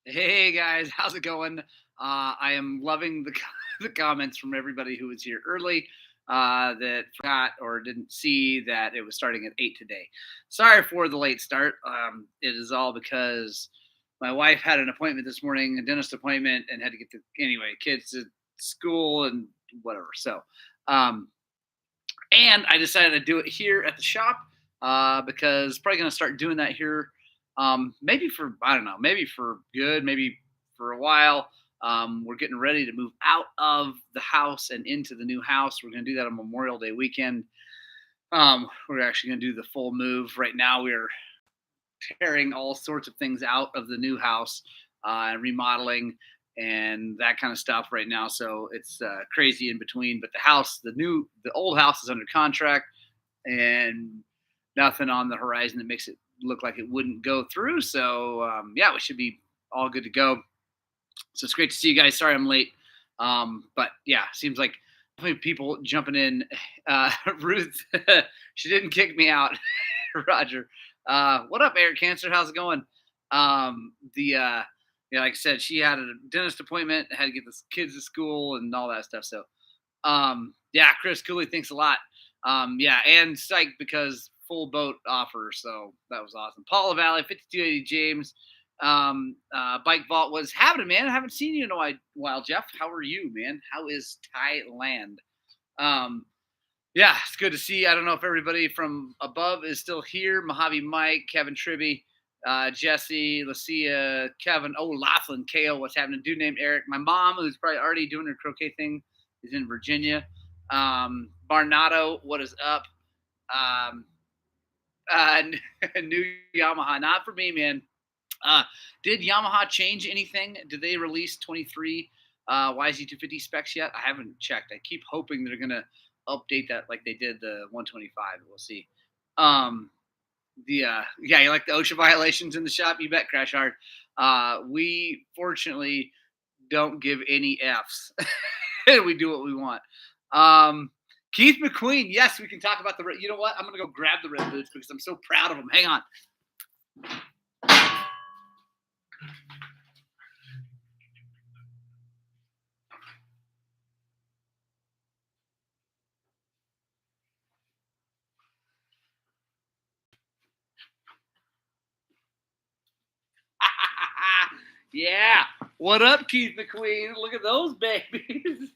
Hey guys, how's it going? I am loving the the comments from everybody who was here early that forgot or didn't see that it was starting at 8 today. Sorry for the late start. It is all because my wife had an appointment this morning, a dentist appointment, and had to get the kids to school and whatever. Um, and I decided to do it here at the shop because probably going to start doing that here. Maybe for I don't know, maybe for good, maybe for a while. We're getting ready to move out of the house and into the new house. We're going to do that on Memorial Day weekend. We're actually going to do the full move. Right now, we're tearing all sorts of things out of the new house and remodeling and that kind of stuff right now. So it's crazy in between. But the old house is under contract and nothing on the horizon that makes it look like it wouldn't go through. So yeah, we should be all good to go. So it's great to see you guys. Sorry I'm late. But yeah, seems like people jumping in. Ruth, she didn't kick me out. Roger. What up, Eric Cancer? How's it going? The Yeah, like I said, she had a dentist appointment, had to get the kids to school and all that stuff. So yeah, Chris Cooley, thanks a lot. Yeah, and psyched because full boat offer. So that was awesome. Paula Valley, 5280 James. Bike Vault was happening, man. I haven't seen you in a while, Jeff. How are you, man? How is Thailand? Um, yeah, it's good to see. I don't know if everybody from above is still here. Mojave Mike, Kevin Tribby, Jesse, Lucia, Kevin, Laughlin, KO, what's happening? Dude named Eric. My mom, who's probably already doing her croquet thing, is in Virginia. Barnado, what is up? Um, New Yamaha, not for me, man. Uh, did Yamaha change anything? Did they release 23 YZ250 specs yet? I haven't checked. I keep hoping they're gonna update that like they did the 125. We'll see. Um, yeah, you like the OSHA violations in the shop? You bet, Crash Hard. We fortunately don't give any Fs. We do what we want. Um, Keith McQueen. Yes, we can talk about the. You know what? I'm gonna go grab the red boots because I'm so proud of them. Hang on. Yeah. What up, Keith McQueen? Look at those babies.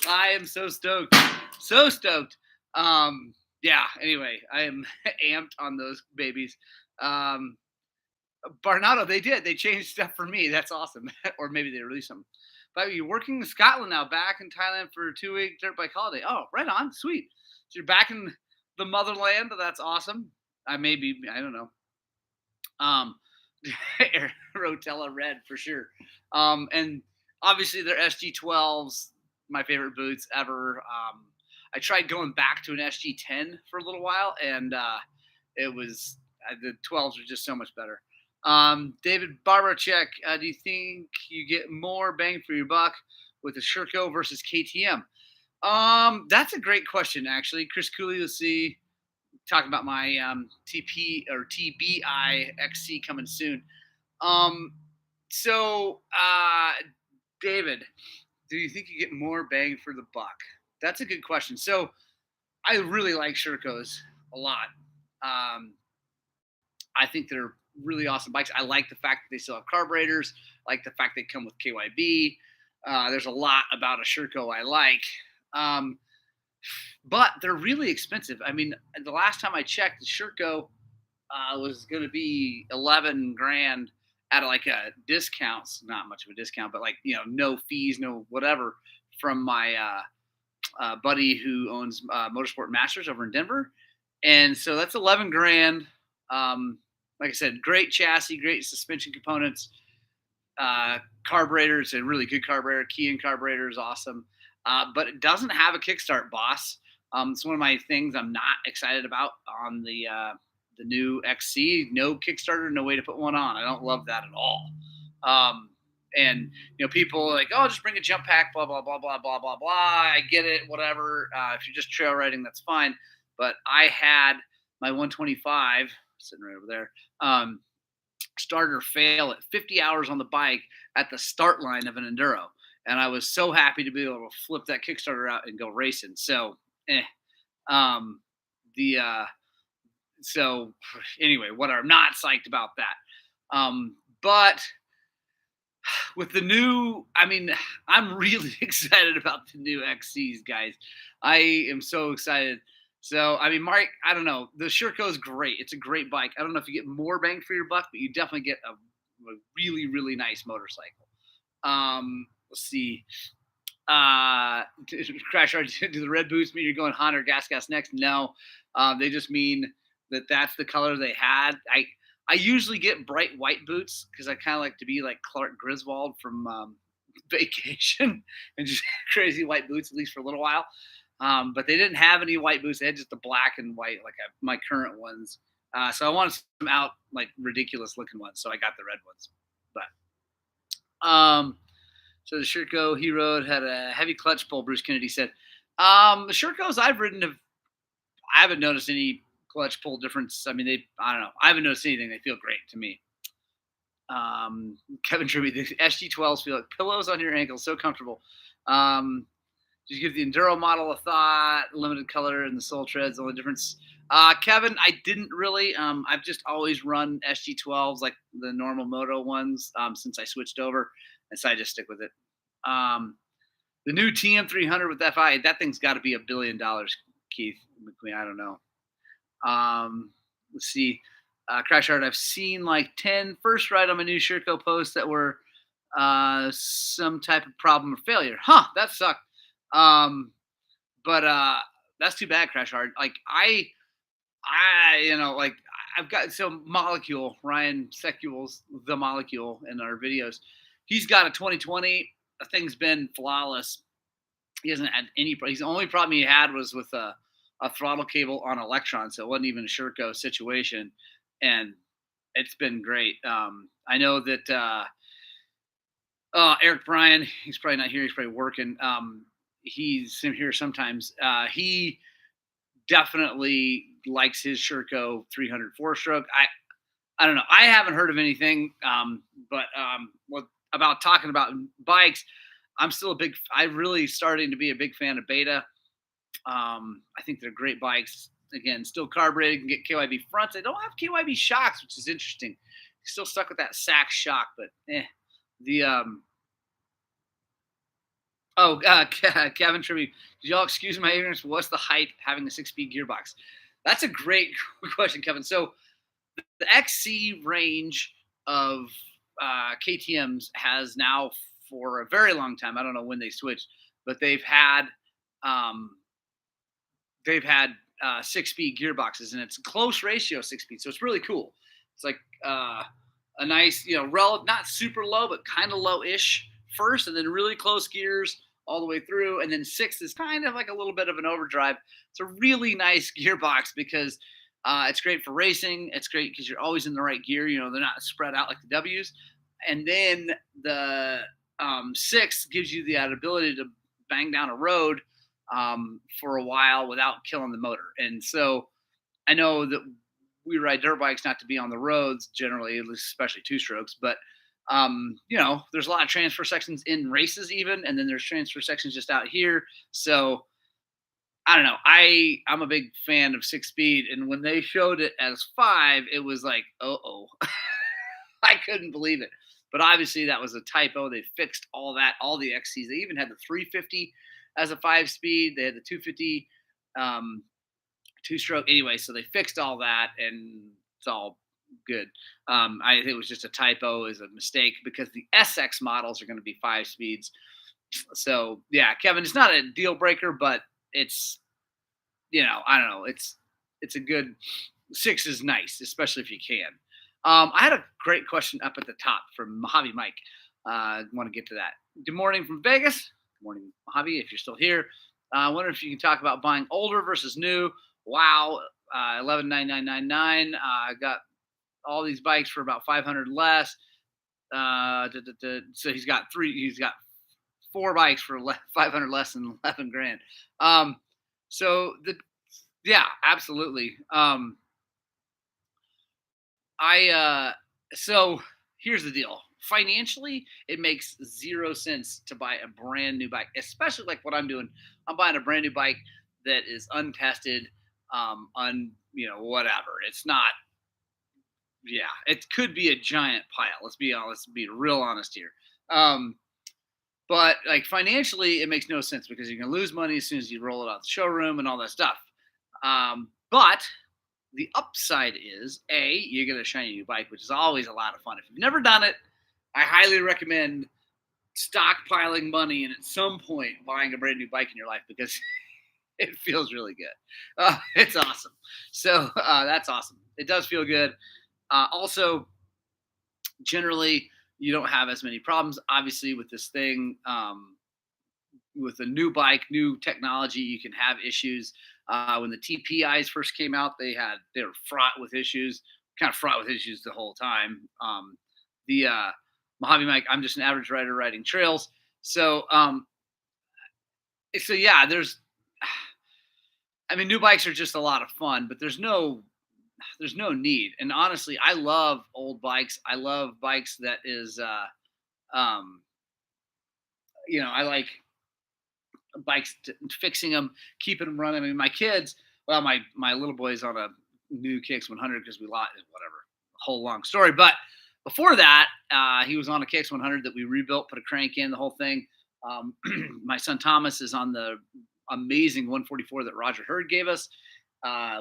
I am so stoked. So stoked. Yeah, anyway, I am amped on those babies. Um, Barnado, they did. They changed stuff for me. That's awesome. Or maybe they released them. But you're working in Scotland now, back in Thailand for a 2 week dirt bike holiday. Oh, right on. Sweet. So you're back in the motherland. That's awesome. I don't know. Um, Rotella Red for sure. And obviously their SG12s, my favorite boots ever. I tried going back to an SG10 for a little while, and it was the 12s are just so much better. David Barbarchek, do you think you get more bang for your buck with a Sherco versus KTM? That's a great question, actually. Chris Cooley, let's see. Talking about my TP or TBI XC coming soon. Um, David, do you think you get more bang for the buck? That's a good question. So, I really like Shercos a lot. Um, I think they're really awesome bikes. I like the fact that they still have carburetors. I like the fact they come with KYB. There's a lot about a Sherco I like. Um, but they're really expensive. I mean, the last time I checked, the Sherco was going to be 11 grand at like a discounts, not much of a discount, but like, no fees, no whatever from my buddy who owns Motorsport Masters over in Denver. And so that's 11 grand. Like I said, great chassis, great suspension components, carburetors, a really good carburetor. Key carburetor is awesome. But it doesn't have a kickstart, boss. It's one of my things I'm not excited about on the new XC. No Kickstarter, no way to put one on. I don't love that at all. And people are like, oh, just bring a jump pack, blah blah blah blah blah blah blah. I get it, whatever. If you're just trail riding, that's fine. But I had my 125 sitting right over there. starter fail at 50 hours on the bike at the start line of an enduro, and I was so happy to be able to flip that Kickstarter out and go racing. So, um, the so anyway, what I'm not psyched about that. But with the new, I mean, I'm really excited about the new XCs, guys. I am so excited. So, I mean, Mark, I don't know. The Sherco is great. It's a great bike. I don't know if you get more bang for your buck, but you definitely get a really, really nice motorcycle. Let's see. Crash hard to the red boots mean you're going Honda or gas next? No, they just mean that that's the color they had. I usually get bright white boots because I kind of like to be like Clark Griswold from Vacation and just crazy white boots at least for a little while. But they didn't have any white boots; they had just the black and white, like my current ones. So I wanted some out like ridiculous looking ones, so I got the red ones. But so the Sherco he rode had a heavy clutch pull. Bruce Kennedy said, "The Shercos I've ridden I haven't noticed any clutch pull difference. I mean, I don't know. I haven't noticed anything. They feel great to me." Kevin Tribby, the SG12s feel like pillows on your ankles, so comfortable. Just give the Enduro model a thought. Limited color and the sole treads, the only difference. Kevin, I didn't really. I've just always run SG12s, like the normal moto ones, since I switched over, and so I just stick with it. The new TM300 with FI, that thing's got to be $1 billion, Keith McQueen. I don't know. Let's see. Crash Hard, I've seen like 10 first ride on my new Sherco posts that were some type of problem or failure. Huh, that sucked. But that's too bad, Crash Hard. Like like I've got Molecule, Ryan Secul's The Molecule in our videos. He's got a 2020. The thing's been flawless. He hasn't had any. The only problem he had was with a throttle cable on Electron, so it wasn't even a Sherco situation, and it's been great. I know that Eric Bryan, he's probably not here. He's probably working. He's here sometimes. He definitely likes his Sherco 300 4-stroke. I don't know. I haven't heard of anything, but about talking about bikes, I'm really starting to be a big fan of Beta. I think they're great bikes. Again, still carbureted, can get KYB fronts. They don't have KYB shocks, which is interesting. Still stuck with that sack shock, but Kevin Tribute, could y'all excuse my ignorance? What's the hype having a 6-speed gearbox? That's a great question, Kevin. So the XC range of KTMs has now for a very long time. I don't know when they switched, but they've had 6-speed gearboxes, and it's a close ratio 6-speed. So it's really cool. It's like a nice, not super low, but kind of low-ish first, and then really close gears all the way through. And then 6 is kind of like a little bit of an overdrive. It's a really nice gearbox because it's great for racing. It's great because you're always in the right gear. They're not spread out like the W's. And then the 6 gives you the ability to bang down a road for a while without killing the motor. And so I know that we ride dirt bikes not to be on the roads generally, at least especially 2-strokes, but there's a lot of transfer sections in races even, and then there's transfer sections just out here. So I don't know. I'm a big fan of 6-speed, and when they showed it as 5, it was like, I couldn't believe it. But obviously that was a typo. They fixed all that, all the XCs. They even had the 350 as a 5-speed. They had the 250 2-stroke anyway. So they fixed all that, and it's all good. I think it was just a typo, is a mistake, because the SX models are going to be 5 speeds. So yeah, Kevin, it's not a deal breaker, but it's, I don't know. It's a good 6 is nice, especially if you can. I had a great question up at the top from Mojave Mike. I want to get to that. Good morning from Vegas. Good morning, Mojave, if you're still here. I wonder if you can talk about buying older versus new. Wow, 11,999. I got all these bikes for about 500 less. So he's got 4 bikes for 500 less than 11 grand. Yeah, absolutely. So here's the deal. Financially, it makes zero sense to buy a brand new bike, especially like what I'm doing. I'm buying a brand new bike that is untested, whatever. It's not. Yeah, it could be a giant pile. Let's be honest. Let's be real honest here. Um, but like financially, it makes no sense because you're gonna lose money as soon as you roll it out the showroom and all that stuff. But the upside is you get a shiny new bike, which is always a lot of fun. If you've never done it, I highly recommend stockpiling money and at some point buying a brand new bike in your life because it feels really good. It's awesome. So that's awesome. It does feel good. Also, generally, you don't have as many problems. Obviously, with this thing, with a new bike, new technology, you can have issues. When the TPIs first came out, they were fraught with issues, kind of fraught with issues the whole time. The Mojave Mike, I'm just an average rider riding trails. So yeah, I mean, new bikes are just a lot of fun, but there's no need. And honestly, I love old bikes. I love bikes that is um, I like bikes, fixing them, keeping them running. I mean, my kids, well, my little boy's on a new KX 100 because we lost whatever, whole long story. But before that, he was on a KX 100 that we rebuilt, put a crank in, the whole thing. My son Thomas is on the amazing 144 that Roger Hurd gave us.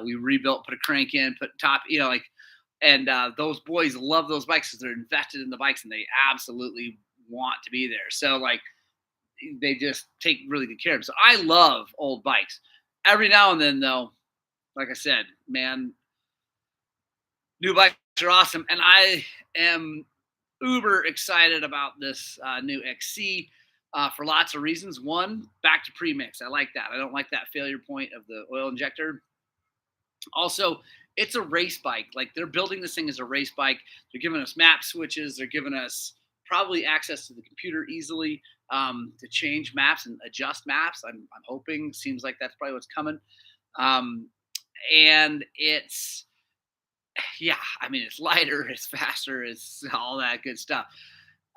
We rebuilt, put a crank in, put top, and those boys love those bikes because they're invested in the bikes and they absolutely want to be there. So like they just take really good care of them. So I love old bikes. Every now and then, though, like I said, man, new bikes are awesome, and I am uber excited about this new XC for lots of reasons. One, back to premix. I like that. I don't like that failure point of the oil injector. Also, it's a race bike. Like they're building this thing as a race bike. They're giving us map switches. They're giving us probably access to the computer easily to change maps and adjust maps. I'm hoping. Seems like that's probably what's coming. Um, and it's yeah, I mean it's lighter, it's faster, it's all that good stuff.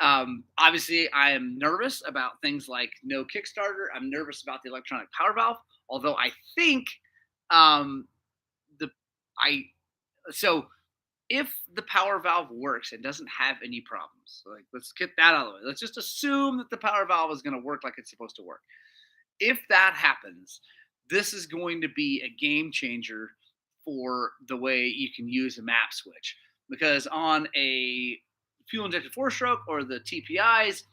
Obviously, I am nervous about things like no Kickstarter. I'm nervous about the electronic power valve, although I think um, the I so if the power valve works and doesn't have any problems, like let's get that out of the way. Let's just assume that the power valve is going to work like it's supposed to work. If that happens, this is going to be a game changer for the way you can use a map switch because on a fuel injected four stroke or the TPIs,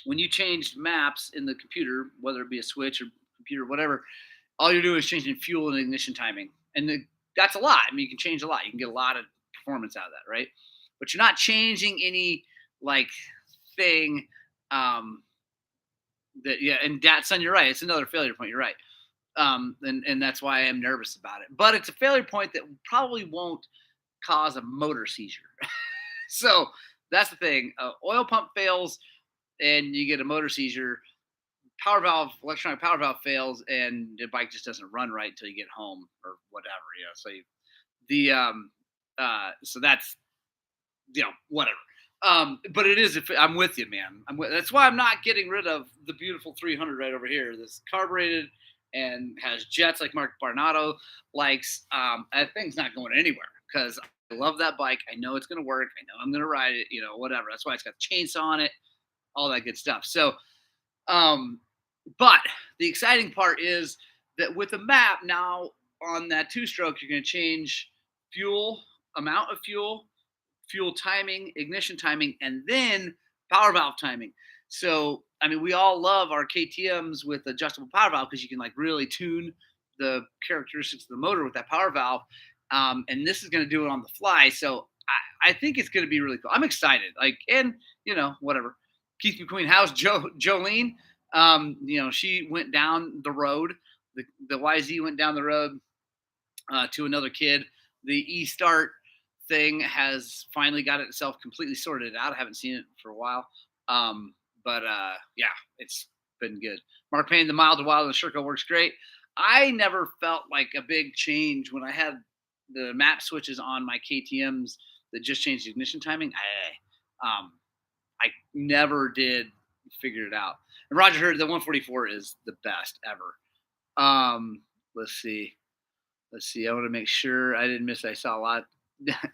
when you change maps in the computer, whether it be a switch or computer, whatever, all you're doing is changing fuel and ignition timing. And that's a lot. I mean, you can change a lot. You can get a lot of performance out of that, right? But you're not changing any like thing yeah, and that son, you're right. It's another failure point. You're right. And that's why I'm nervous about it. But it's a failure point that probably won't cause a motor seizure. So that's the thing. Oil pump fails and you get a motor seizure. Power valve, electronic power valve fails, and the bike just doesn't run right until you get home or whatever. So so that's whatever. But it is. I'm with you, man. That's why I'm not getting rid of the beautiful 300 right over here. This carbureted and has jets like Mark Barnato likes. That thing's not going anywhere because I love that bike. I know it's going to work. I know I'm going to ride it. Whatever. That's why it's got the chainsaw on it, all that good stuff. So, but the exciting part is that with the map now on that two-stroke, you're going to change amount of fuel timing, ignition timing, and then power valve timing. So, I mean, we all love our KTMs with adjustable power valve because you can like really tune the characteristics of the motor with that power valve. And this is going to do it on the fly. So I think it's going to be really cool. I'm excited. Like, and whatever. Keith McQueen, how's Jolene? She went down the road. The YZ went down the road to another kid. The E-Start thing has finally got itself completely sorted out. I haven't seen it for a while. But yeah, it's been good. Mark Payne, the mild to wild and the Sherco works great. I never felt like a big change when I had the map switches on my KTMs that just changed the ignition timing. I never did figure it out. And Roger heard the 144 is the best ever. Let's see. Let's see. I want to make sure I didn't miss. I saw a lot.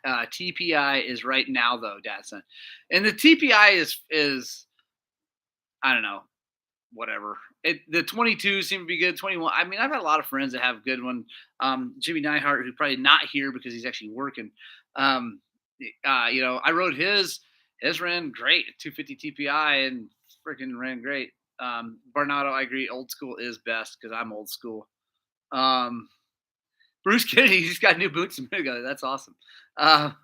TPI is right now though, Dadson, and the TPI is I don't know, whatever. The 22 seem to be good. 21. I mean, I've had a lot of friends that have good one. Jimmy Neihart, who's probably not here because he's actually working. I rode his. His ran great, 250 TPI, and freaking ran great. Barnado, I agree. Old school is best because I'm old school. Bruce Kennedy, he's got new boots a minute ago. That's awesome. Lots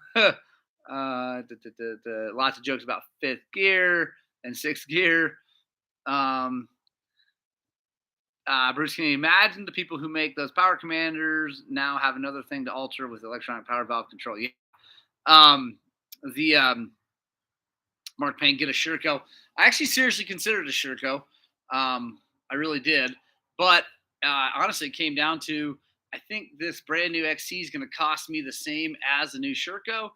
of jokes about fifth gear and sixth gear. Bruce, can you imagine the people who make those power commanders now have another thing to alter with electronic power valve control? Yeah. Mark Payne, get a Sherco. I actually seriously considered a Sherco. I really did. But honestly, it came down to, I think this brand new XC is going to cost me the same as the new Sherco.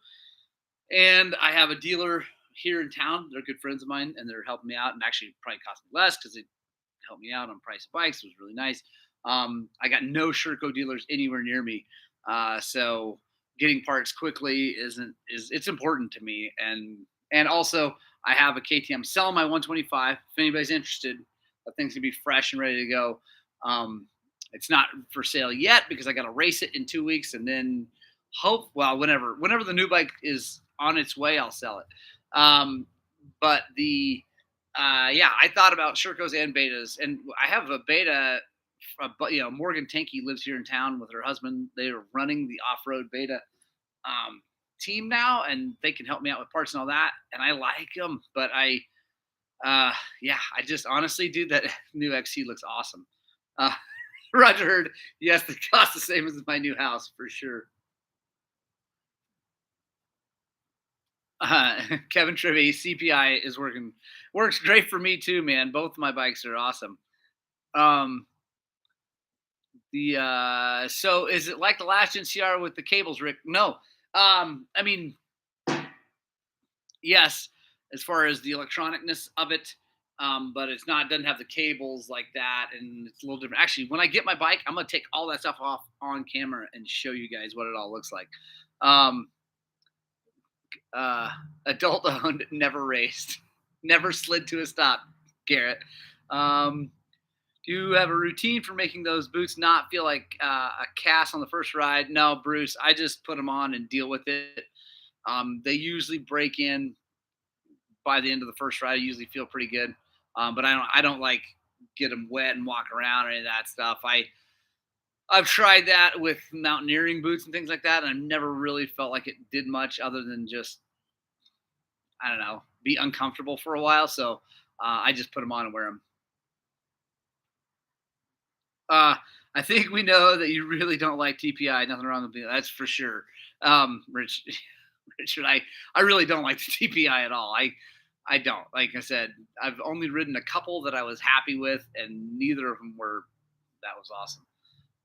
And I have a dealer here in town. They're good friends of mine, and they're helping me out, and actually probably cost me less because they helped me out on price of bikes. It was really nice. I got no Sherco dealers anywhere near me. So getting parts quickly it's important to me. And also I have a KTM selling my 125. If anybody's interested, that thing's gonna be fresh and ready to go. It's not for sale yet because I got to race it in 2 weeks, and then whenever the new bike is on its way, I'll sell it. But I thought about Shercos and betas, and I have a beta. Morgan Tankey lives here in town with her husband. They are running the off-road beta team now, and they can help me out with parts and all that. And I like them, but I just honestly, dude, that new XC looks awesome. Roger heard, yes, the cost the same as my new house for sure. Kevin Trivey, CPI is works great for me too, man. Both of my bikes are awesome. So is it like the last NCR with the cables, Rick? No. I mean, yes, as far as the electronicness of it, but doesn't have the cables like that, and it's a little different. Actually, when I get my bike, I'm gonna take all that stuff off on camera and show you guys what it all looks like. Adult owned, never raced, never slid to a stop. Garrett, do you have a routine for making those boots not feel like a cast on the first ride? No, Bruce, I just put them on and deal with it. They usually break in by the end of the first ride. I usually feel pretty good, but I don't like get them wet and walk around or any of that stuff. I've tried that with mountaineering boots and things like that, and I've never really felt like it did much other than just, I don't know, be uncomfortable for a while. So I just put them on and wear them. I think we know that you really don't like TPI. Nothing wrong with that. That's for sure. Richard, I really don't like the TPI at all. I don't. Like I said, I've only ridden a couple that I was happy with, and neither of them that was awesome.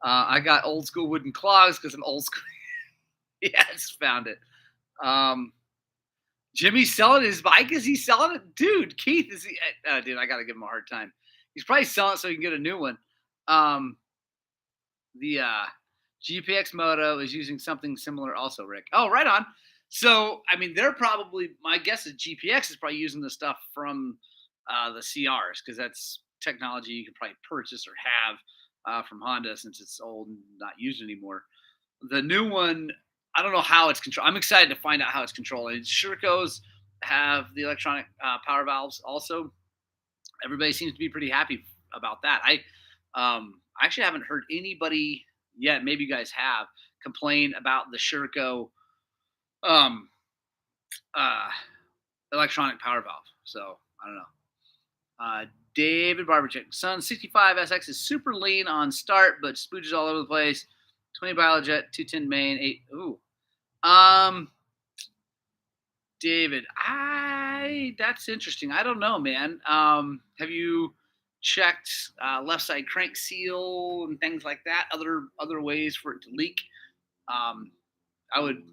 I got old school wooden clogs because I'm old school. Yes, found it. Jimmy's selling his bike. Is he selling it? Dude, Keith, is he? Dude, I got to give him a hard time. He's probably selling it so he can get a new one. The GPX Moto is using something similar also, Rick. Oh, right on. So, I mean, my guess is GPX is probably using the stuff from the CRs because that's technology you can probably purchase or have from Honda since it's old and not used anymore. The new one, I don't know how it's controlled. I'm excited to find out how it's controlled. And Shercos have the electronic power valves also. Everybody seems to be pretty happy about that. I actually haven't heard anybody yet, maybe you guys have, complain about the Sherco electronic power valve. So I don't know. David Barberchick, Sun 65 SX is super lean on start, but spooges all over the place. 20 Biojet, 210 main, 8. Ooh. David, that's interesting. I don't know, man. Have you checked left side crank seal and things like that? Other ways for it to leak. I would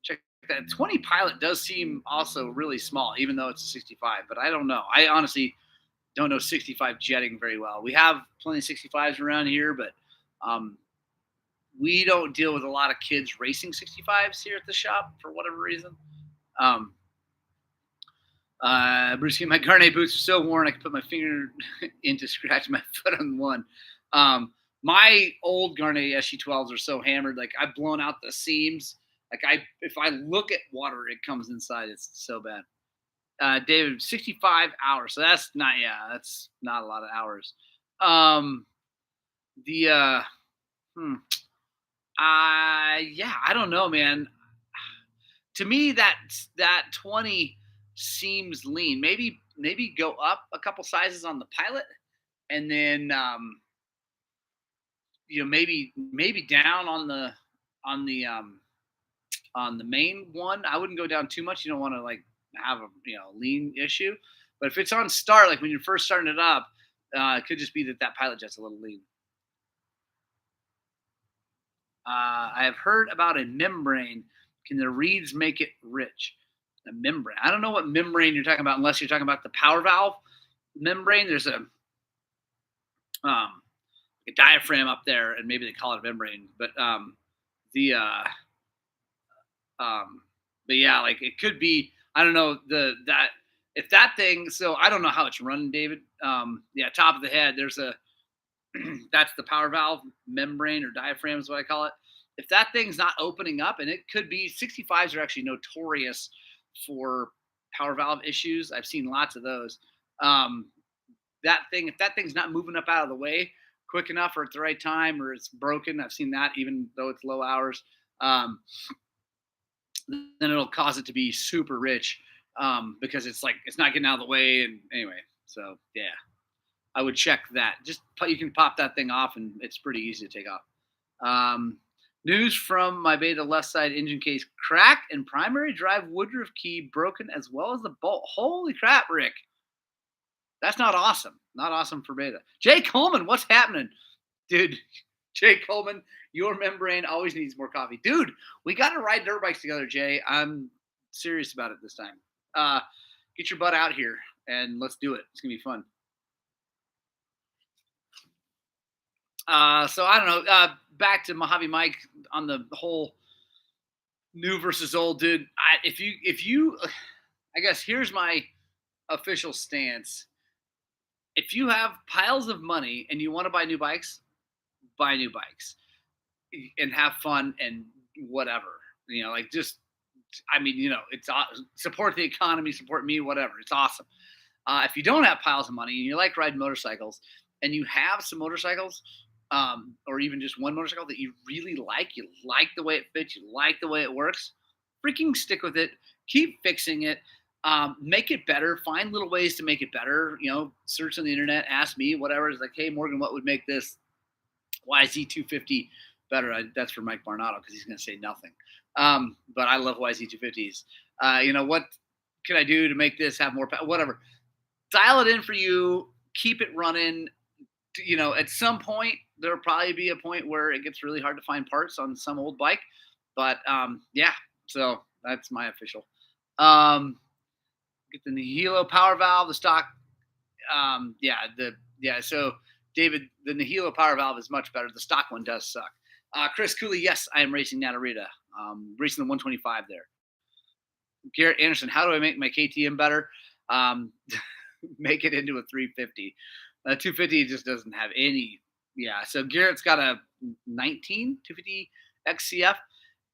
check that 20 Pilot does seem also really small, even though it's a 65. But I don't know. I honestly don't know 65 jetting very well. We have plenty of 65s around here, but um, we don't deal with a lot of kids racing 65s here at the shop for whatever reason. Um, Bruce, my Garnet boots are so worn I can put my finger in to scratch my foot on one. My old Garnet SG12s are so hammered, like I've blown out the seams. Like if I look at water, it comes inside. It's so bad. David, 65 hours. So that's not a lot of hours. The yeah, I don't know, man. To me, that 20 seems lean. Maybe go up a couple sizes on the Pilot, and then maybe down on the main one. I wouldn't go down too much. You don't want to like have a lean issue. But if it's on start, like when you're first starting it up, it could just be that Pilot jet's a little lean. I have heard about a membrane. Can the reeds make it rich? A membrane. I don't know what membrane you're talking about, unless you're talking about the power valve membrane. There's a diaphragm up there, and maybe they call it a membrane. But but yeah, like it could be. I don't know if that thing. So I don't know how it's running, David. Yeah, top of the head. There's a that's the power valve membrane or diaphragm is what I call it. If that thing's not opening up, and it could be, 65s are actually notorious for power valve issues. I've seen lots of those. If that thing's not moving up out of the way quick enough or at the right time, or it's broken, I've seen that even though it's low hours, then it'll cause it to be super rich because it's not getting out of the way. And anyway, so yeah. I would check that. You can pop that thing off, and it's pretty easy to take off. News from my beta left side engine case cracked and primary drive woodruff key broken as well as the bolt. Holy crap, Rick. That's not awesome. Not awesome for beta. Jay Coleman, what's happening? Dude, Jay Coleman, your membrane always needs more coffee. Dude, we got to ride dirt bikes together, Jay. I'm serious about it this time. Get your butt out here, and let's do it. It's going to be fun. So I don't know. Back to Mojave Mike on the whole new versus old, dude. If you, I guess here's my official stance. If you have piles of money and you want to buy new bikes and have fun and whatever. It's support the economy, support me, whatever. It's awesome. If you don't have piles of money and you like riding motorcycles, and you have some motorcycles, or even just one motorcycle that you really like, you like the way it fits, you like the way it works, freaking stick with it. Keep fixing it. Make it better. Find little ways to make it better. Search on the internet, ask me, whatever. It's like, hey, Morgan, what would make this YZ250 better? That's for Mike Barnato because he's going to say nothing. But I love YZ250s. What can I do to make this have more power? Whatever. Dial it in for you. Keep it running. At some point, there'll probably be a point where it gets really hard to find parts on some old bike. But, yeah, so that's my official. Get the Nihilo power valve, the stock. So, David, the Nihilo power valve is much better. The stock one does suck. Chris Cooley, yes, I am racing Natarita. Racing the 125 there. Garrett Anderson, how do I make my KTM better? Make it into a 350. 250 just doesn't have any. Yeah, so Garrett's got a 250 XCF,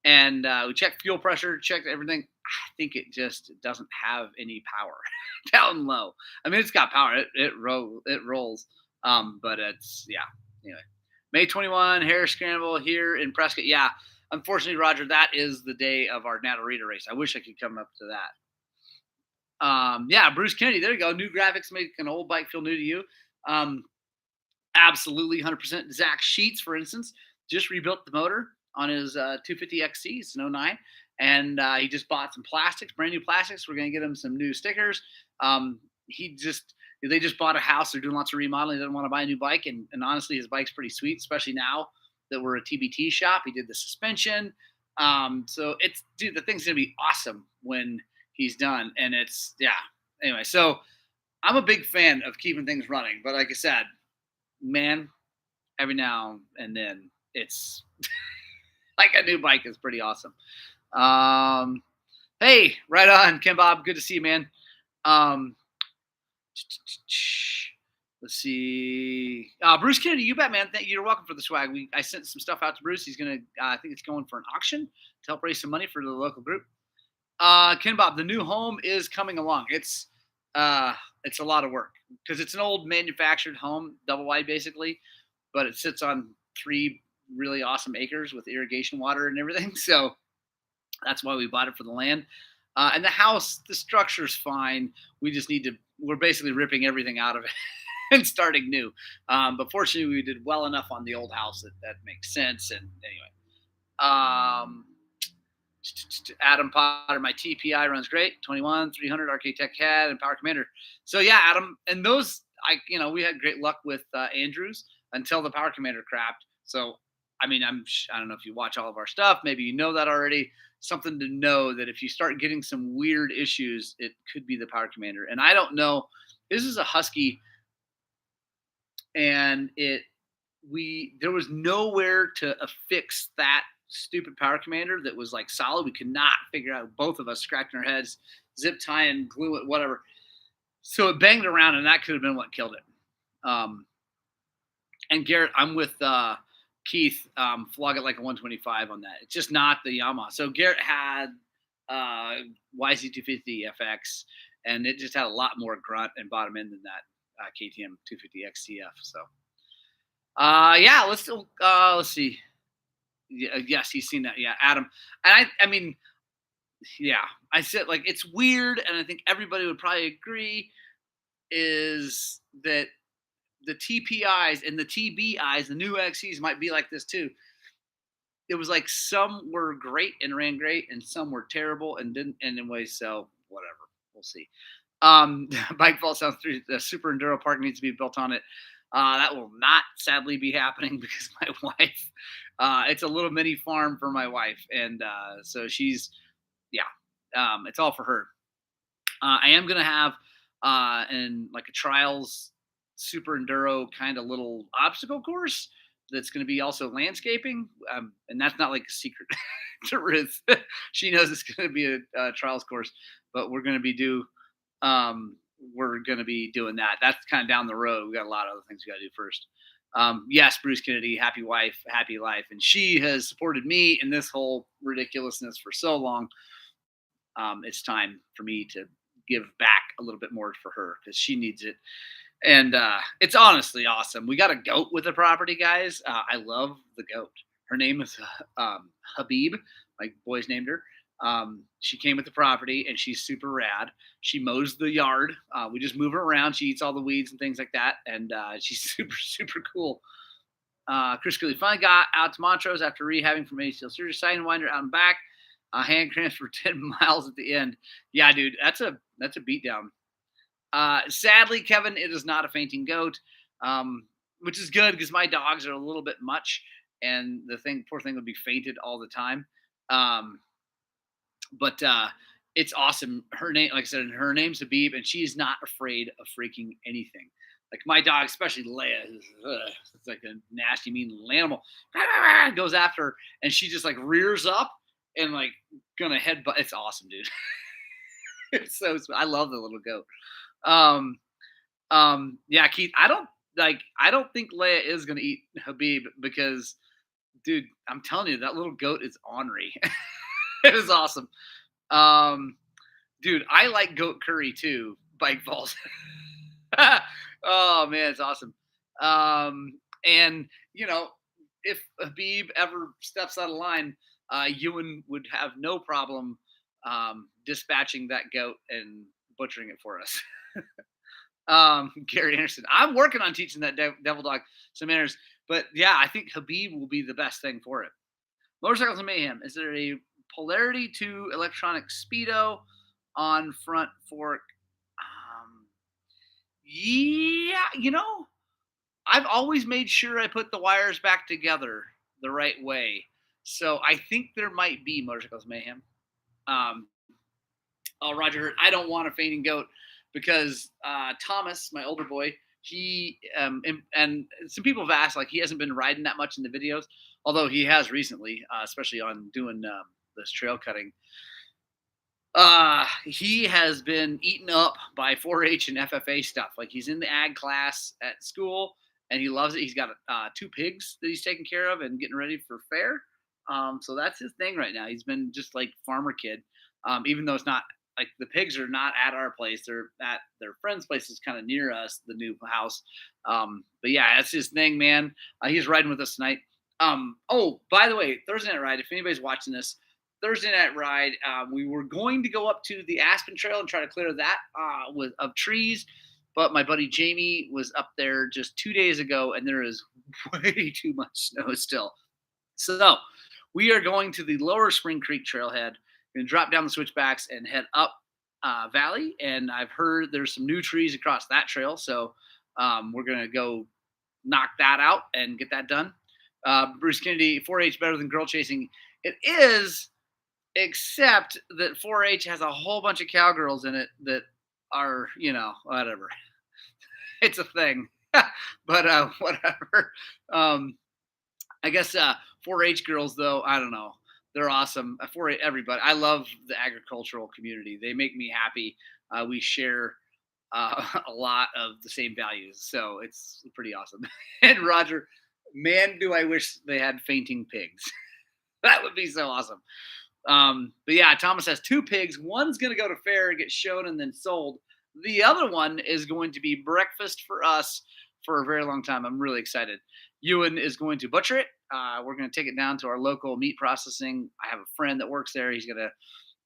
and we checked fuel pressure, checked everything. I think it just doesn't have any power down low. I mean, it's got power. It rolls. But it's, yeah. Anyway, May 21, Harris Scramble here in Prescott. Yeah, unfortunately, Roger, that is the day of our Natarita race. I wish I could come up to that. Yeah, Bruce Kennedy, there you go. New graphics make an old bike feel new to you. Absolutely, 100%. Zach Sheets, for instance, just rebuilt the motor on his 250 XC. It's an 09. And he just bought some plastics, brand new plastics. We're going to get him some new stickers. They just bought a house. They're doing lots of remodeling. They didn't want to buy a new bike. And honestly, his bike's pretty sweet, especially now that we're a TBT shop. He did the suspension. So it's dude, the thing's gonna be awesome when he's done, and it's yeah. Anyway, so I'm a big fan of keeping things running, but like I said, man, every now and then it's like a new bike is pretty awesome. Um, hey, right on, Ken Bob, good to see you, man. Um, let's see. Bruce Kennedy, you bet, man. You're welcome for the swag. I sent some stuff out to Bruce. He's gonna. I think it's going for an auction to help raise some money for the local group. Ken Bob, the new home is coming along. It's a lot of work because it's an old manufactured home, double wide basically, but it sits on 3 really awesome acres with irrigation water and everything. So that's why we bought it for the land. And the house, the structure's fine. We just need to. We're basically ripping everything out of it and starting new. But fortunately, we did well enough on the old house that makes sense. And anyway, um, Adam Potter, my TPI runs great. 21, 300 Arcade CAD and Power Commander. So yeah, Adam, and those we had great luck with Andrews until the Power Commander crapped. So I mean, I don't know if you watch all of our stuff. Maybe you know that already. Something to know that if you start getting some weird issues, it could be the Power Commander. And I don't know. This is a Husky, and there was nowhere to affix that stupid Power Commander that was like solid. We could not figure out. Both of us scratching our heads, zip tying, glue it, whatever. So it banged around, and that could have been what killed it. And Garrett, I'm with Keith. Flog it like a 125 on that. It's just not the Yamaha. So Garrett had YZ250 FX, and it just had a lot more grunt and bottom end than that KTM 250 XCF. So yeah, let's see. Yes, he's seen that. Yeah, Adam. And I mean, yeah, I said like it's weird, and I think everybody would probably agree is that the TPIs and the TBIs, the new XCs, might be like this too. It was like some were great and ran great, and some were terrible and didn't. And anyway, so whatever, we'll see. Bike Vault sounds through the Super Enduro Park needs to be built on it. That will not sadly be happening because my wife, it's a little mini farm for my wife. And so she's, yeah, it's all for her. I am going to have in like a trials super enduro kind of little obstacle course that's going to be also landscaping. And that's not like a secret to Ruth. She knows it's going to be a trials course, but we're going to be doing that. That's kind of down the road. We got a lot of other things we got to do first. Yes, Bruce Kennedy, happy wife, happy life. And she has supported me in this whole ridiculousness for so long. It's time for me to give back a little bit more for her because she needs it. And it's honestly awesome. We got a goat with the property, guys. I love the goat. Her name is Habib. My boys named her. She came with the property, and she's super rad. She mows the yard. We just move her around. She eats all the weeds and things like that, and she's super, super cool. Chris Cooley finally got out to Montrose after rehabbing from ACL surgery. Sidewinder out and back. Hand cramps for 10 miles at the end. Yeah, dude, that's a beatdown. Sadly, Kevin, it is not a fainting goat, which is good because my dogs are a little bit much, and poor thing would be fainted all the time. But it's awesome. Her name, like I said, her name's Habib, and she's not afraid of freaking anything. Like my dog, especially Leia, it's like a nasty, mean little animal. Goes after her, and she just like rears up and like gonna headbutt. It's awesome, dude. It's so I love the little goat. Yeah, Keith, I don't think Leia is gonna eat Habib because, dude, I'm telling you, that little goat is ornery. It is awesome. Dude, I like goat curry too. Bike Vault. Oh man, it's awesome. And if Habib ever steps out of line, Ewan would have no problem dispatching that goat and butchering it for us. Gary Anderson, I'm working on teaching that devil dog some manners, but yeah, I think Habib will be the best thing for it. Motorcycles and Mayhem. Is there a polarity to electronic speedo on front fork? Yeah, I've always made sure I put the wires back together the right way. So I think there might be Motorcycles Mayhem. Um, oh, Roger Hurt, I don't want a fainting goat because Thomas, my older boy, he and some people have asked, like, he hasn't been riding that much in the videos, although he has recently, especially on doing this trail cutting. He has been eaten up by 4-H and FFA stuff. Like, he's in the ag class at school and he loves it. He's got two pigs that he's taking care of and getting ready for fair. So that's his thing right now. He's been just like farmer kid. Even though it's not like the pigs are not at our place, they're at their friend's place is kind of near us, the new house. But yeah, that's his thing, man. He's riding with us tonight. Oh, by the way, Thursday night ride. If anybody's watching this, Thursday night ride, we were going to go up to the Aspen Trail and try to clear that with of trees, but my buddy Jamie was up there just 2 days ago, and there is way too much snow still. So we are going to the Lower Spring Creek Trailhead. We're gonna drop down the switchbacks and head up Valley. And I've heard there's some new trees across that trail, so we're gonna go knock that out and get that done. Bruce Kennedy, 4-H better than girl chasing. It is, except that 4-H has a whole bunch of cowgirls in it that are, whatever. It's a thing. But whatever. I guess 4-H girls, though, I don't know. They're awesome. 4-H, everybody. I love the agricultural community. They make me happy. We share a lot of the same values. So it's pretty awesome. And Roger, man, do I wish they had fainting pigs. That would be so awesome. But yeah, Thomas has two pigs. One's going to go to fair and get shown and then sold. The other one is going to be breakfast for us for a very long time. I'm really excited. Ewan is going to butcher it. We're going to take it down to our local meat processing. I have a friend that works there. He's going to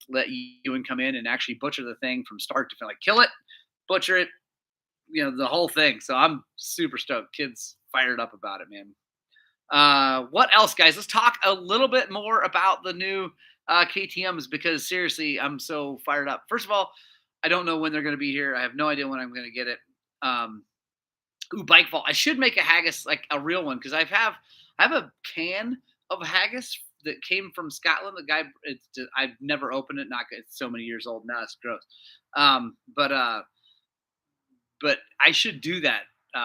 let Ewan come in and actually butcher the thing from start to finish, like kill it, butcher it, the whole thing. So I'm super stoked. Kids fired up about it, man. What else, guys? Let's talk a little bit more about the new KTMs, because seriously, I'm so fired up. First of all, I don't know when they're going to be here. I have no idea when I'm going to get it. Bike vault. I should make a haggis, like a real one, because I have a can of haggis that came from Scotland. The guy, I've never opened it. Not it's so many years old now. It's gross. But I should do that.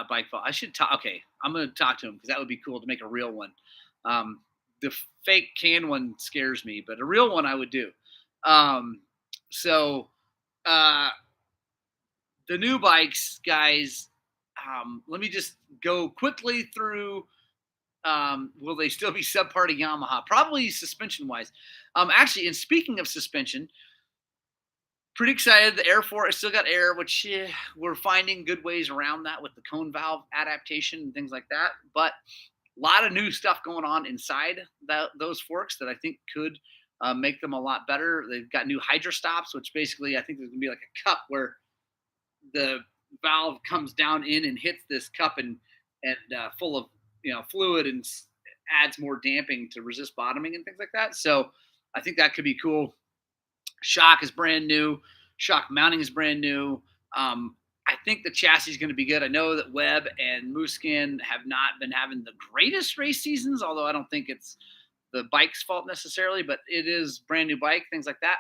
Bike vault. I should talk. Okay, I'm going to talk to him because that would be cool to make a real one. The fake can one scares me, but a real one I would do. So the new bikes, guys. Let me just go quickly through. Will they still be subpar to Yamaha? Probably suspension-wise. Actually, and speaking of suspension, pretty excited. The Air 4 has still got air, which we're finding good ways around that with the cone valve adaptation and things like that. But a lot of new stuff going on inside those forks that I think could make them a lot better. They've got new hydro stops, which basically I think there's going to be like a cup where the valve comes down in and hits this cup and full of fluid and adds more damping to resist bottoming and things like that. So I think that could be cool. Shock is brand new. Shock mounting is brand new. I think the chassis is going to be good. I know that Webb and Mooskin have not been having the greatest race seasons, although I don't think it's the bike's fault necessarily, but it is brand new bike, things like that.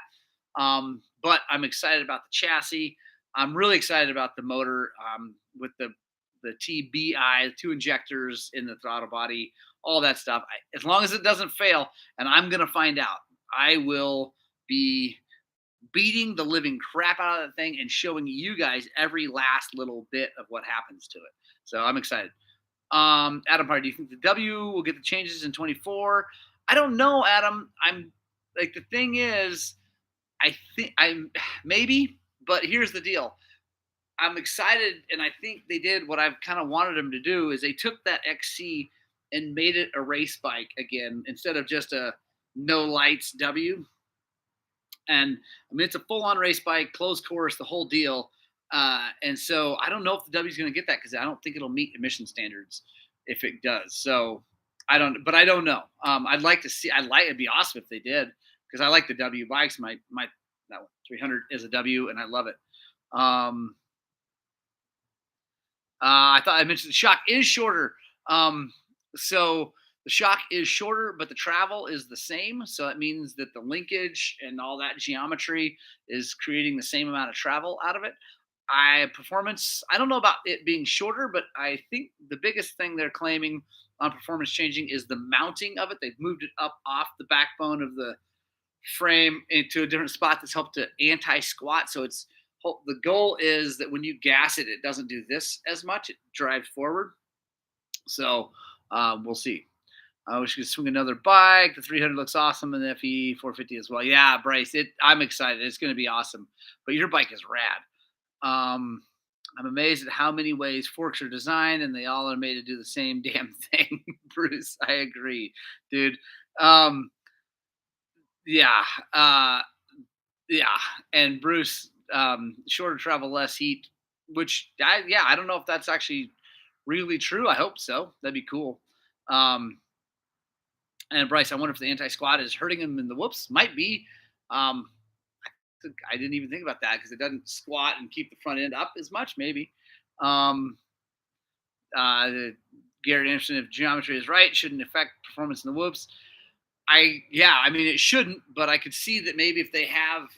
But I'm excited about the chassis. I'm really excited about the motor with the TBI, 2 injectors in the throttle body, all that stuff. As long as it doesn't fail, and I'm going to find out, I will be beating the living crap out of that thing and showing you guys every last little bit of what happens to it. So I'm excited. Adam Parr, do you think the W will get the changes in 24? I don't know, Adam. I'm like, the thing is, I think I'm maybe, but here's the deal. I'm excited, and I think they did what I've kind of wanted them to do, is they took that XC and made it a race bike again instead of just a no lights W. And I mean, it's a full-on race bike, closed course, the whole deal. And so I don't know if the W is going to get that, because I don't think it'll meet emission standards if it does. So I don't know. I'd like to see. It'd be awesome if they did, because I like the W bikes. My that 300 is a W, and I love it. I thought I mentioned the shock is shorter. So The shock is shorter, but the travel is the same. So that means that the linkage and all that geometry is creating the same amount of travel out of it. Performance, I don't know about it being shorter, but I think the biggest thing they're claiming on performance changing is the mounting of it. They've moved it up off the backbone of the frame into a different spot that's helped to anti-squat. So the goal is that when you gas it, it doesn't do this as much. It drives forward. So we'll see. We should swing another bike. The 300 looks awesome, and the FE 450 as well. Yeah, Bryce, I'm excited. It's going to be awesome. But your bike is rad. I'm amazed at how many ways forks are designed, and they all are made to do the same damn thing. Bruce, I agree, dude. Yeah, yeah, and Bruce, shorter travel, less heat. I don't know if that's actually really true. I hope so. That'd be cool. And Bryce, I wonder if the anti-squat is hurting him in the whoops. Might be. Um, I didn't even think about that because it doesn't squat and keep the front end up as much. Maybe. Um, Garrett Anderson, if geometry is right, shouldn't affect performance in the whoops. I mean, it shouldn't, but I could see that maybe if they have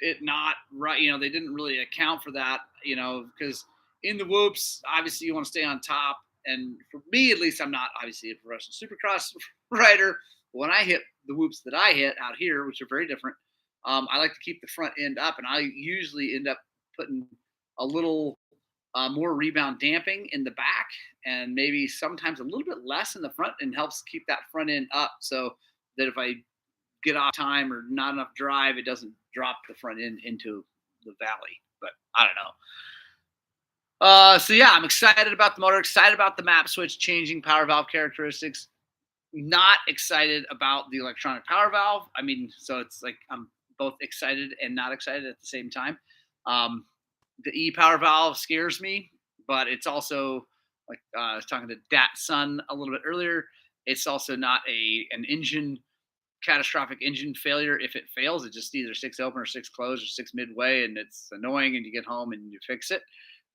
it not right, they didn't really account for that, because in the whoops, obviously you want to stay on top. And for me, at least, I'm not obviously a professional supercross rider. But when I hit the whoops that I hit out here, which are very different, I like to keep the front end up, and I usually end up putting a little more rebound damping in the back, and maybe sometimes a little bit less in the front, and helps keep that front end up so that if I get off time or not enough drive, it doesn't drop the front end into the valley. But I don't know. So yeah, I'm excited about the motor, excited about the map switch changing power valve characteristics. Not excited about the electronic power valve. I mean, so it's like I'm both excited and not excited at the same time. The E power valve scares me, but it's also like I was talking to Dat Sun a little bit earlier. It's also not an engine catastrophic engine failure. If it fails, it just either sticks open or sticks closed or sticks midway, and it's annoying. And you get home and you fix it.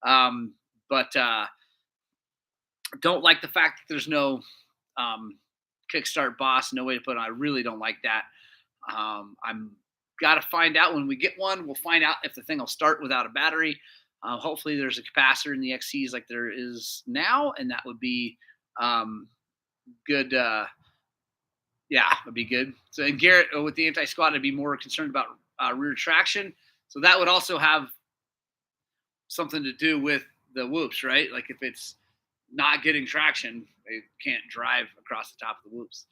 But don't like the fact that there's no kickstart boss, no way to put it on. I really don't like that. I'm got to find out when we get one. We'll find out if the thing will start without a battery. Hopefully there's a capacitor in the XCs like there is now, and that would be good. Yeah, it'd be good. So, and Garrett, with the anti-squat, I'd be more concerned about rear traction. So that would also have something to do with the whoops, right? Like if it's not getting traction, they can't drive across the top of the whoops.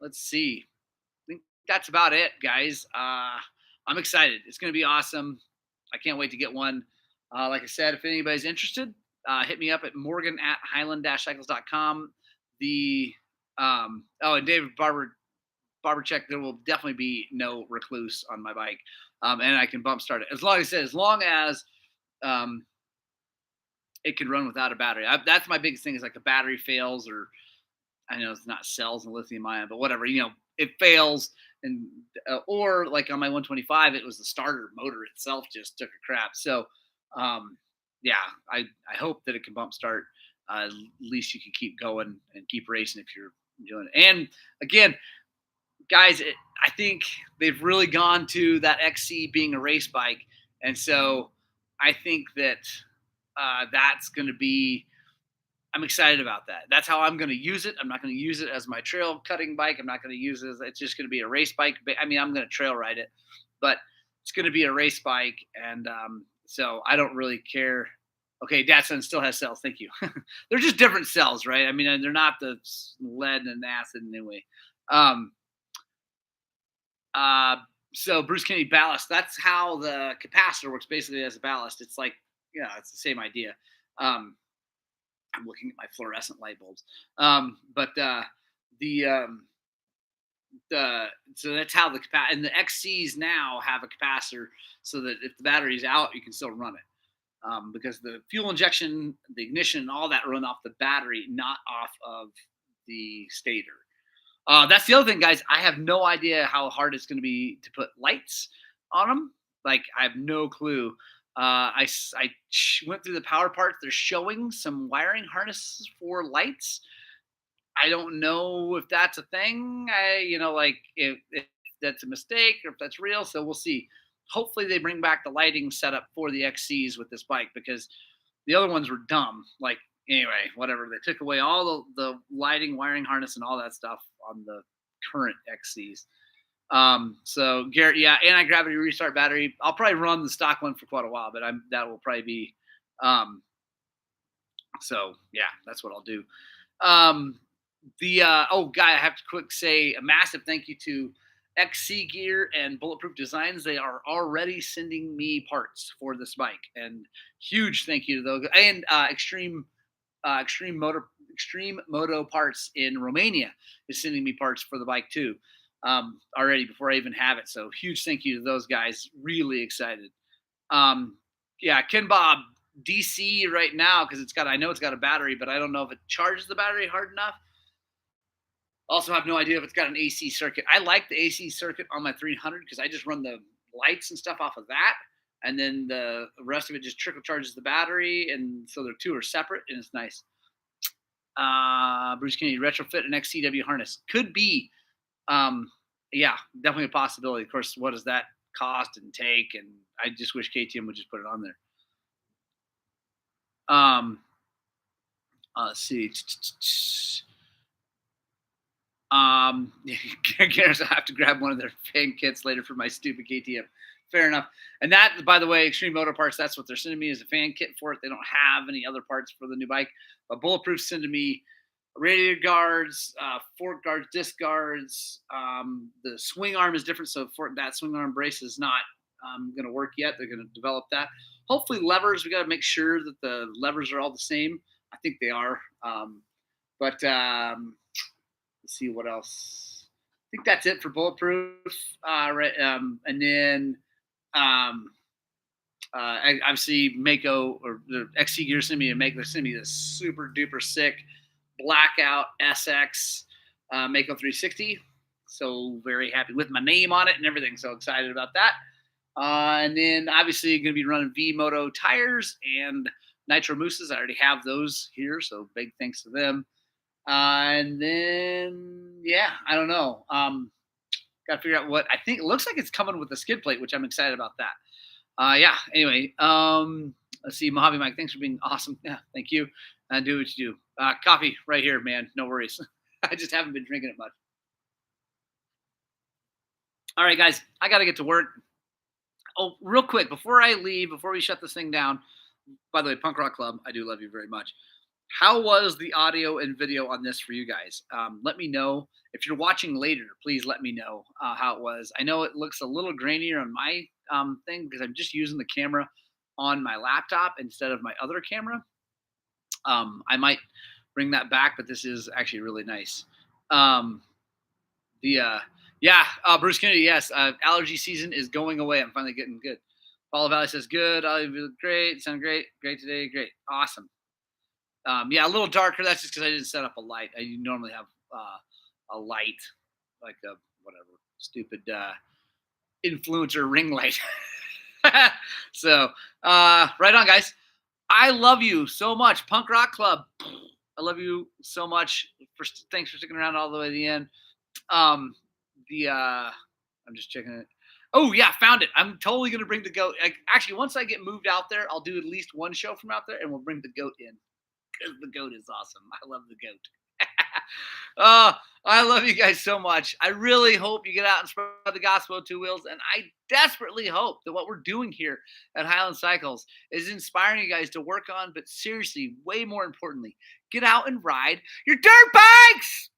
Let's see. I think that's about it, guys. I'm excited. It's going to be awesome. I can't wait to get one. Like I said, if anybody's interested, hit me up at morgan@highland-cycles.com. And David Barbercheck, there will definitely be no recluse on my bike. And I can bump start it as long as it can run without a battery. That's my biggest thing is like the battery fails, or I know it's not cells and lithium ion, but whatever, it fails. And, or like on my 125, it was the starter motor itself just took a crap. So, yeah, I hope that it can bump start. At least you can keep going and keep racing if you're doing it. And again, guys, I think they've really gone to that XC being a race bike. And so I think that that's going to be, I'm excited about that. That's how I'm going to use it. I'm not going to use it as my trail cutting bike. I'm not going to use it it's just going to be a race bike. I mean, I'm going to trail ride it, but it's going to be a race bike. And so I don't really care. Okay, Datsun still has cells. Thank you. They're just different cells, right? I mean, they're not the lead and acid anyway. So Bruce Kennedy ballast, that's how the capacitor works basically as a ballast. It's like, it's the same idea. I'm looking at my fluorescent light bulbs. So that's how the and the XCs now have a capacitor so that if the battery's out, you can still run it. Because the fuel injection, the ignition, and all that run off the battery, not off of the stator. That's the other thing, guys. I have no idea how hard it's going to be to put lights on them. Like, I have no clue. went through the power parts. They're showing some wiring harnesses for lights. I don't know if that's a thing. Like if that's a mistake or if that's real. So we'll see. Hopefully they bring back the lighting setup for the XCs with this bike because the other ones were dumb. Like anyway, whatever. They took away all the lighting, wiring harness, and all that stuff on the current XCs. So Garrett, yeah, anti-gravity restart battery. I'll probably run the stock one for quite a while, but that will probably be so yeah, that's what I'll do. Guy, I have to quick say a massive thank you to XC Gear and Bulletproof Designs. They are already sending me parts for this bike, and huge thank you to those. And Extreme Moto Parts in Romania is sending me parts for the bike too, already before I even have it. So huge thank you to those guys. Really excited. Yeah, Ken Bob DC right now because I know it's got a battery, but I don't know if it charges the battery hard enough. Also have no idea if it's got an AC circuit. I like the AC circuit on my 300 because I just run the lights and stuff off of that. And then the rest of it just trickle charges the battery. And so the two are separate and it's nice. Bruce Kennedy, retrofit an XCW harness. Could be. Yeah, definitely a possibility. Of course, what does that cost and take? And I just wish KTM would just put it on there. Let's see. Garrett, I have to grab one of their fan kits later for my stupid KTM. Fair enough. And that, by the way, Extreme Motor Parts, that's what they're sending me as a fan kit for it. They don't have any other parts for the new bike. But Bulletproof sending me radiator guards, fork guards, disc guards. The swing arm is different, so that swing arm brace is not going to work yet. They're going to develop that. Hopefully levers, we got to make sure that the levers are all the same. I think they are. Let's see what else. I think that's it for Bulletproof. And then obviously Mako or the XC Gear sent me this super duper sick blackout SX Mako 360. So very happy with my name on it and everything. So excited about that. And then obviously going to be running V-Moto tires and Nitro Mooses. I already have those here, so big thanks to them. And then, yeah, I don't know. Got to figure out what I think. It looks like it's coming with a skid plate, which I'm excited about that. Yeah, anyway, let's see. Mojave Mike, thanks for being awesome. Yeah, thank you. Do what you do. Coffee right here, man. No worries. I just haven't been drinking it much. All right, guys, I got to get to work. Oh, real quick, before I leave, before we shut this thing down, by the way, Punk Rock Club, I do love you very much. How was the audio and video on this for you guys? Let me know. If you're watching later, please let me know how it was. I know it looks a little grainier on my thing because I'm just using the camera on my laptop instead of my other camera. I might bring that back, but this is actually really nice. Bruce Kennedy, yes. Allergy season is going away. I'm finally getting good. Paulo Valley says, good. I'll be great. Sound great. Great today. Great. Awesome. Yeah, a little darker. That's just because I didn't set up a light. I normally have a light, like a whatever stupid influencer ring light. So, right on, guys. I love you so much, Punk Rock Club. I love you so much. Thanks for sticking around all the way to the end. I'm just checking it. Oh yeah, found it. I'm totally gonna bring the goat. Actually, once I get moved out there, I'll do at least one show from out there, and we'll bring the goat in. Because the goat is awesome. I love the goat. I love you guys so much. I really hope you get out and spread the gospel of two wheels. And I desperately hope that what we're doing here at Highland Cycles is inspiring you guys to work on, but seriously, way more importantly, get out and ride your dirt bikes.